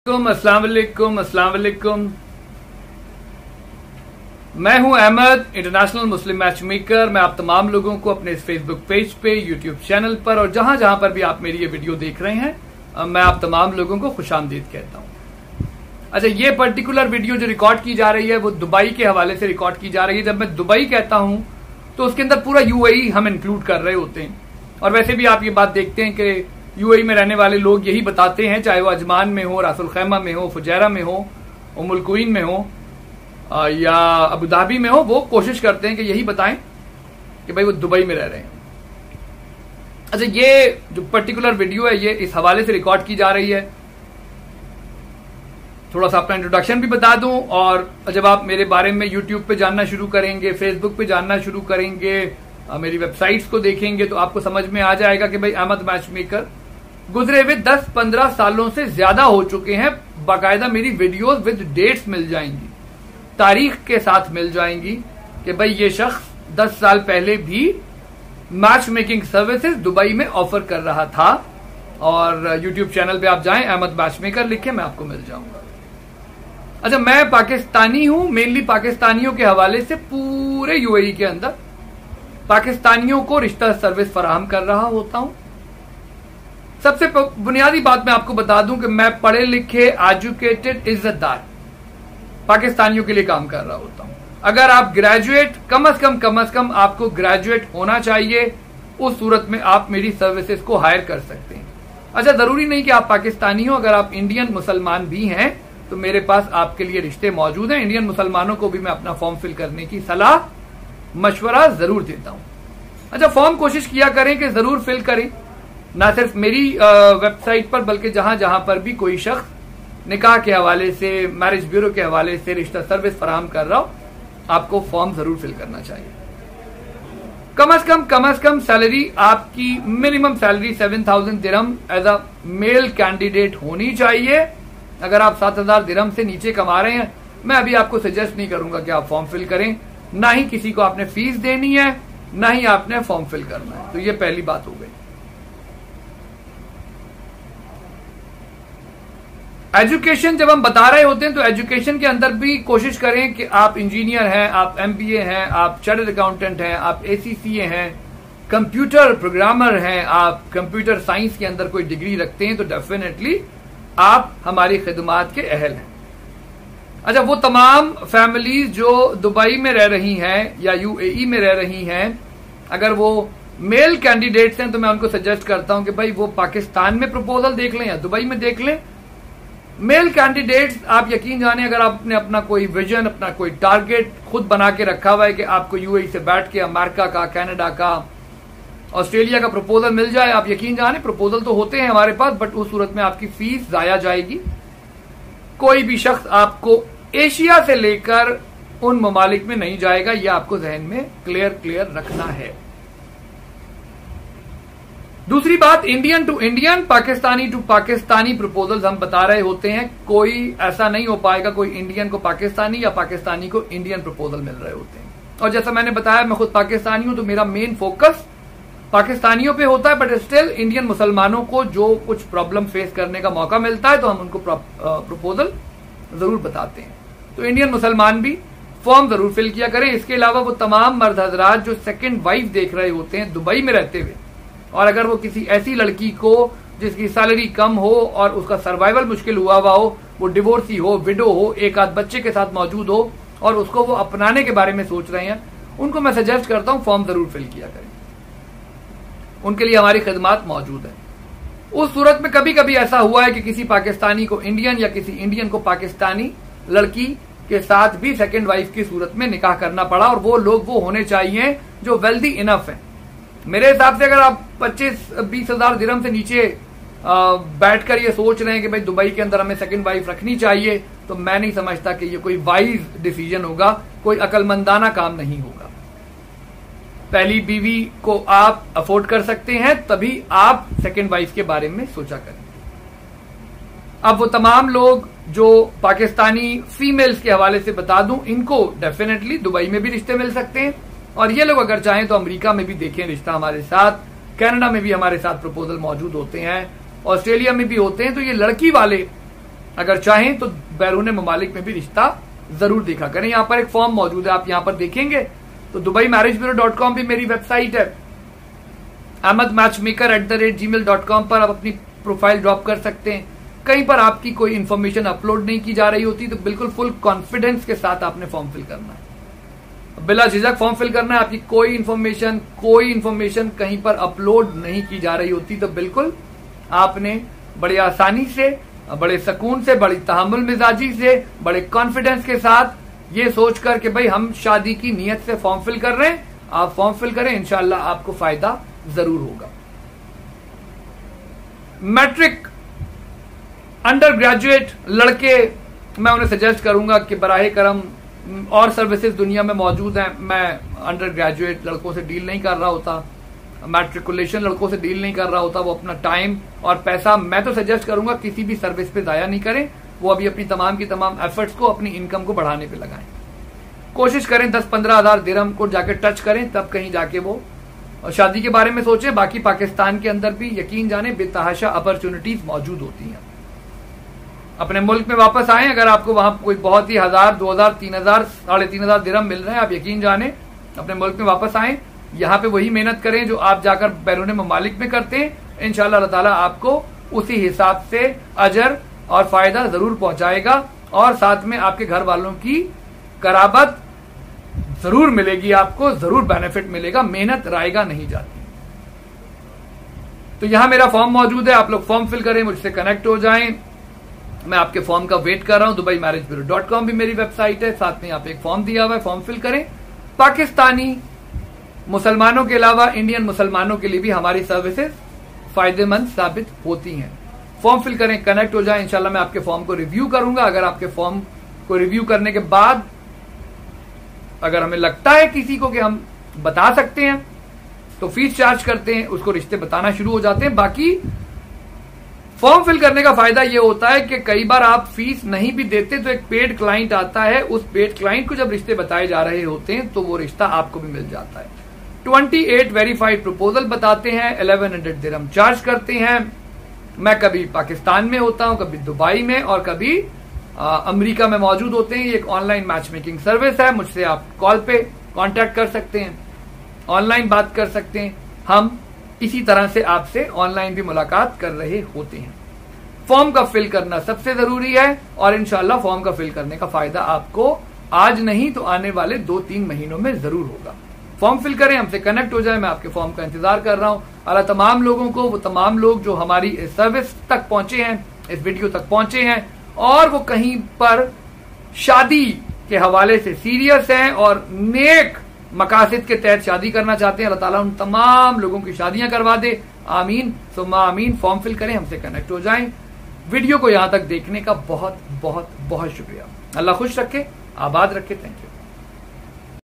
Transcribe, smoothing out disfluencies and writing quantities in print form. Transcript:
अस्सलाम वालेकुम। मैं हूं अहमद, इंटरनेशनल मुस्लिम मैच मेकर। मैं आप तमाम लोगों को अपने इस फेसबुक पेज पे, यूट्यूब चैनल पर और जहां जहां पर भी आप मेरी ये वीडियो देख रहे हैं, मैं आप तमाम लोगों को खुशामदीद कहता हूं। अच्छा, ये पर्टिकुलर वीडियो जो रिकॉर्ड की जा रही है वो दुबई के हवाले से रिकॉर्ड की जा रही है। जब मैं दुबई कहता हूं तो उसके अंदर पूरा यूएई हम इंक्लूड कर रहे होते हैं। और वैसे भी आप ये बात देखते हैं कि यूएई में रहने वाले लोग यही बताते हैं, चाहे वो अजमान में हो, रासुल खैमा में हो, फुजैरा में हो, उम्मुल कुइन में हो या अबू धाबी में हो, वो कोशिश करते हैं कि यही बताएं कि भाई वो दुबई में रह रहे हैं। अच्छा, ये जो पर्टिकुलर वीडियो है ये इस हवाले से रिकॉर्ड की जा रही है। थोड़ा सा अपना इंट्रोडक्शन भी बता दूं, और जब आप मेरे बारे में यूट्यूब पे जानना शुरू करेंगे, फेसबुक पे जानना शुरू करेंगे, मेरी वेबसाइट्स को देखेंगे, तो आपको समझ में आ जाएगा कि भाई अहमद मैच मेकर गुजरे हुए 10-15 सालों से ज्यादा हो चुके हैं। बाकायदा मेरी वीडियोस विद डेट्स मिल जाएंगी, तारीख के साथ मिल जाएंगी कि भाई ये शख्स 10 साल पहले भी मैच मेकिंग सर्विसेज दुबई में ऑफर कर रहा था। और यूट्यूब चैनल पे आप जाएं, अहमद मैच मेकर लिखें, मैं आपको मिल जाऊंगा। अच्छा, मैं पाकिस्तानी हूं, मेनली पाकिस्तानियों के हवाले से पूरे यूएई के अंदर पाकिस्तानियों को रिश्ता सर्विस फराहम कर रहा होता हूं। सबसे बुनियादी बात मैं आपको बता दूं कि मैं पढ़े लिखे, एजुकेटेड, इज्जतदार पाकिस्तानियों के लिए काम कर रहा होता हूं। अगर आप ग्रेजुएट, कम अज कम आपको ग्रेजुएट होना चाहिए, उस सूरत में आप मेरी सर्विसेज को हायर कर सकते हैं। अच्छा, जरूरी नहीं कि आप पाकिस्तानी हो, अगर आप इंडियन मुसलमान भी हैं तो मेरे पास आपके लिए रिश्ते मौजूद हैं। इंडियन मुसलमानों को भी मैं अपना फॉर्म फिल करने की सलाह, मशवरा जरूर देता हूं। अच्छा, फॉर्म कोशिश किया करें कि जरूर फिल करें, ना सिर्फ मेरी वेबसाइट पर बल्कि जहां जहां पर भी कोई शख्स निकाह के हवाले से, मैरिज ब्यूरो के हवाले से रिश्ता सर्विस फराहम कर रहा हो, आपको फॉर्म जरूर फिल करना चाहिए। कम अज कम सैलरी आपकी, मिनिमम सैलरी 7000 दिरहम एज अ मेल कैंडिडेट होनी चाहिए। अगर आप 7000 दिरहम से नीचे कमा रहे हैं, मैं अभी आपको सजेस्ट नहीं करूंगा कि आप फॉर्म फिल करें। ना ही किसी को आपने फीस देनी है, ना ही आपने फॉर्म फिल करना है। तो ये पहली बात हो गई। एजुकेशन जब हम बता रहे होते हैं तो एजुकेशन के अंदर भी कोशिश करें कि आप इंजीनियर हैं, आप एमबीए हैं, आप चार्टर्ड अकाउंटेंट हैं, आप एसीसीए हैं, कंप्यूटर प्रोग्रामर हैं, आप कंप्यूटर साइंस के अंदर कोई डिग्री रखते हैं, तो डेफिनेटली आप हमारी खिदमात के अहल हैं। अच्छा, वो तमाम फैमिलीज जो दुबई में रह रही हैं या यूएई में रह रही हैं, अगर वो मेल कैंडिडेट्स हैं तो मैं उनको सजेस्ट करता हूं कि भाई वो पाकिस्तान में प्रपोजल देख लें या दुबई में देख लें। मेल कैंडिडेट्स, आप यकीन जाने, अगर आपने अपना कोई विजन, अपना कोई टारगेट खुद बना के रखा हुआ है कि आपको यूएई से बैठ के अमेरिका का, कनाडा का, ऑस्ट्रेलिया का प्रपोजल मिल जाए, आप यकीन जाने प्रपोजल तो होते हैं हमारे पास, बट उस सूरत में आपकी फीस जाया जाएगी। कोई भी शख्स आपको एशिया से लेकर उन ममालिक में नहीं जाएगा, यह आपको जहन में क्लियर रखना है। दूसरी बात, Indian to Indian, Pakistani to Pakistani proposals हम बता रहे होते हैं। कोई ऐसा नहीं हो पाएगा कोई इंडियन को पाकिस्तानी या पाकिस्तानी को इंडियन प्रपोजल मिल रहे होते हैं। और जैसा मैंने बताया, मैं खुद पाकिस्तानी हूं तो मेरा मेन फोकस पाकिस्तानियों पे होता है, बट स्टिल इंडियन मुसलमानों को जो कुछ प्रॉब्लम फेस करने का मौका मिलता है तो हम उनको प्रपोजल जरूर बताते हैं। तो इंडियन मुसलमान भी फॉर्म जरूर फिल किया करें। इसके अलावा वो तमाम मर्द हजरात जो सेकंड वाइफ देख रहे होते हैं दुबई में रहते हुए, और अगर वो किसी ऐसी लड़की को जिसकी सैलरी कम हो और उसका सर्वाइवल मुश्किल हुआ हो, वो डिवोर्सी हो, विडो हो, एक आध बच्चे के साथ मौजूद हो और उसको वो अपनाने के बारे में सोच रहे हैं, उनको मैं सजेस्ट करता हूं फॉर्म जरूर फिल किया करें। उनके लिए हमारी खिदमात मौजूद है। उस सूरत में कभी कभी ऐसा हुआ है कि किसी पाकिस्तानी को इंडियन या किसी इंडियन को पाकिस्तानी लड़की के साथ भी सेकंड वाइफ की सूरत में निकाह करना पड़ा, और वो लोग वो होने चाहिए जो वेल्दी इनफ है। मेरे हिसाब से अगर आप 25-20 हजार दिरहम से नीचे बैठकर ये सोच रहे हैं कि भाई दुबई के अंदर हमें सेकंड वाइफ रखनी चाहिए, तो मैं नहीं समझता कि ये कोई वाइज डिसीजन होगा, कोई अकलमंदाना काम नहीं होगा। पहली बीवी को आप अफोर्ड कर सकते हैं, तभी आप सेकंड वाइफ के बारे में सोचा करें। अब वो तमाम लोग जो पाकिस्तानी फीमेल्स के हवाले से बता दूं, इनको डेफिनेटली दुबई में भी रिश्ते मिल सकते हैं, और ये लोग अगर चाहें तो अमेरिका में भी देखें रिश्ता हमारे साथ, कनाडा में भी हमारे साथ प्रपोजल मौजूद होते हैं, ऑस्ट्रेलिया में भी होते हैं। तो ये लड़की वाले अगर चाहें तो बैरून ममालिक में भी रिश्ता जरूर देखा करें। यहाँ पर एक फॉर्म मौजूद है, आप यहाँ पर देखेंगे तो DubaiMarriageBureau.com भी मेरी वेबसाइट है। ahmadmatchmaker@gmail.com पर आप अपनी प्रोफाइल ड्रॉप कर सकते हैं। कहीं पर आपकी कोई इन्फॉर्मेशन अपलोड नहीं की जा रही होती तो बिल्कुल फुल कॉन्फिडेंस के साथ आपने फॉर्म फिल करना है, बिला झिझक फॉर्म फिल करना है। आपकी कोई इन्फॉर्मेशन कहीं पर अपलोड नहीं की जा रही होती तो बिल्कुल आपने बड़ी आसानी से, बड़े सुकून से, बड़ी तहम्मुल मिजाजी से, बड़े कॉन्फिडेंस के साथ ये सोचकर कि भाई हम शादी की नीयत से फॉर्म फिल कर रहे हैं, आप फॉर्म फिल करें, इंशाल्लाह आपको फायदा जरूर होगा। मैट्रिक अंडर ग्रेजुएट लड़के, मैं उन्हें सजेस्ट करूंगा कि बराहे करम और सर्विसेज दुनिया में मौजूद हैं। मैं अंडर ग्रेजुएट लड़कों से डील नहीं कर रहा होता, मैट्रिकुलेशन लड़कों से डील नहीं कर रहा होता। वो अपना टाइम और पैसा, मैं तो सजेस्ट करूंगा किसी भी सर्विस पे जाया नहीं करें। वो अभी अपनी तमाम की तमाम एफर्ट्स को अपनी इनकम को बढ़ाने पे लगाएं। कोशिश करें 10-15 हजार दिरहम को जाके टच करें, तब कहीं जाके वो शादी के बारे में सोचें। बाकी पाकिस्तान के अंदर भी यकीन जाने बेतहाशा अपॉर्चुनिटीज मौजूद होती हैं। अपने मुल्क में वापस आए, अगर आपको वहां कोई बहुत ही 1000, 2000, 3000, 3500 दिरहम मिल रहे हैं, आप यकीन जाने अपने मुल्क में वापस आए, यहाँ पे वही मेहनत करें जो आप जाकर बैरून ममालिक में करते हैं। इंशाअल्लाह अल्लाह ताला आपको उसी हिसाब से अजर और फायदा जरूर पहुंचाएगा और साथ में आपके घर वालों की कराबत जरूर मिलेगी, आपको जरूर बेनिफिट मिलेगा। मेहनत रायगा नहीं जाती। तो यहां मेरा फॉर्म मौजूद है, आप लोग फॉर्म फिल करें, मुझसे कनेक्ट हो जाएं। मैं आपके फॉर्म का वेट कर रहा हूं। DubaiMarriageBureau.com भी मेरी वेबसाइट है, साथ में आप एक फॉर्म दिया हुआ है, फॉर्म फिल करें। पाकिस्तानी मुसलमानों के अलावा इंडियन मुसलमानों के लिए भी हमारी सर्विसेज फायदेमंद साबित होती हैं। फॉर्म फिल करें, कनेक्ट हो जाएं। इंशाल्लाह मैं आपके फॉर्म को रिव्यू करूंगा। अगर आपके फॉर्म को रिव्यू करने के बाद अगर हमें लगता है किसी को कि हम बता सकते हैं तो फीस चार्ज करते हैं, उसको रिश्ते बताना शुरू हो जाते हैं। बाकी फॉर्म फिल करने का फायदा यह होता है कि कई बार आप फीस नहीं भी देते तो एक पेड क्लाइंट आता है, उस पेड क्लाइंट को जब रिश्ते बताए जा रहे होते हैं तो वो रिश्ता आपको भी मिल जाता है। 28 वेरीफाइड प्रपोजल बताते हैं, 1100 दिरहम चार्ज करते हैं। मैं कभी पाकिस्तान में होता हूं, कभी दुबई में और कभी अमेरिका में मौजूद होते हैं। ये एक ऑनलाइन मैच मेकिंग सर्विस है। मुझसे आप कॉल पे कांटेक्ट कर सकते हैं, ऑनलाइन बात कर सकते हैं। हम इसी तरह से आपसे ऑनलाइन भी मुलाकात कर रहे होते हैं। फॉर्म का फिल करना सबसे जरूरी है और इंशाल्लाह फॉर्म का फिल करने का फायदा आपको आज नहीं तो आने वाले 2-3 महीनों में जरूर होगा। फॉर्म फिल करें, हमसे कनेक्ट हो जाए। मैं आपके फॉर्म का इंतजार कर रहा हूं। अल्लाह तमाम लोगों को, वो तमाम लोग जो हमारी इस सर्विस तक पहुंचे हैं, इस वीडियो तक पहुंचे हैं और वो कहीं पर शादी के हवाले से सीरियस हैं और नेक मकासद के तहत शादी करना चाहते हैं, अल्लाह ताला उन तमाम लोगों की शादियां करवा दे। आमीन सुम्मा आमीन। फॉर्म फिल करें, हमसे कनेक्ट हो जाएं। वीडियो को यहां तक देखने का बहुत बहुत बहुत शुक्रिया। अल्लाह खुश रखे, आबाद रखे। Thank you.